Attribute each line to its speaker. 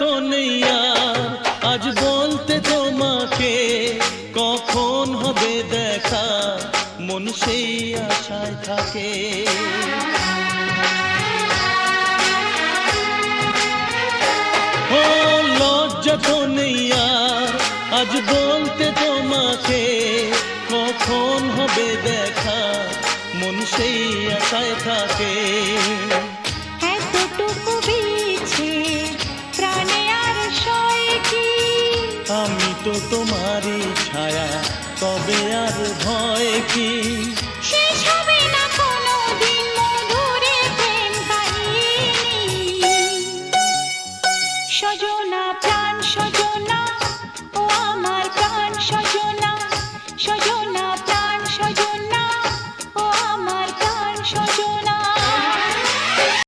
Speaker 1: তো নেই আর আজ বলতে তোমাকে কখন হবে দেখা, মন সেই আশায় থাকে। ও লজ্জা তো নেই আর আজ বলতে তোমাকে কখন হবে দেখা, মন সেই আশায় থাকে।
Speaker 2: এতটুকু বিছে প্রাণে আর সয় কি,
Speaker 1: আমি তো তোমারই ছায়া, তবে আর ভয় কি?
Speaker 2: শেষ হবে না কোনোদিন মধুরে প্রেম কাহিনী।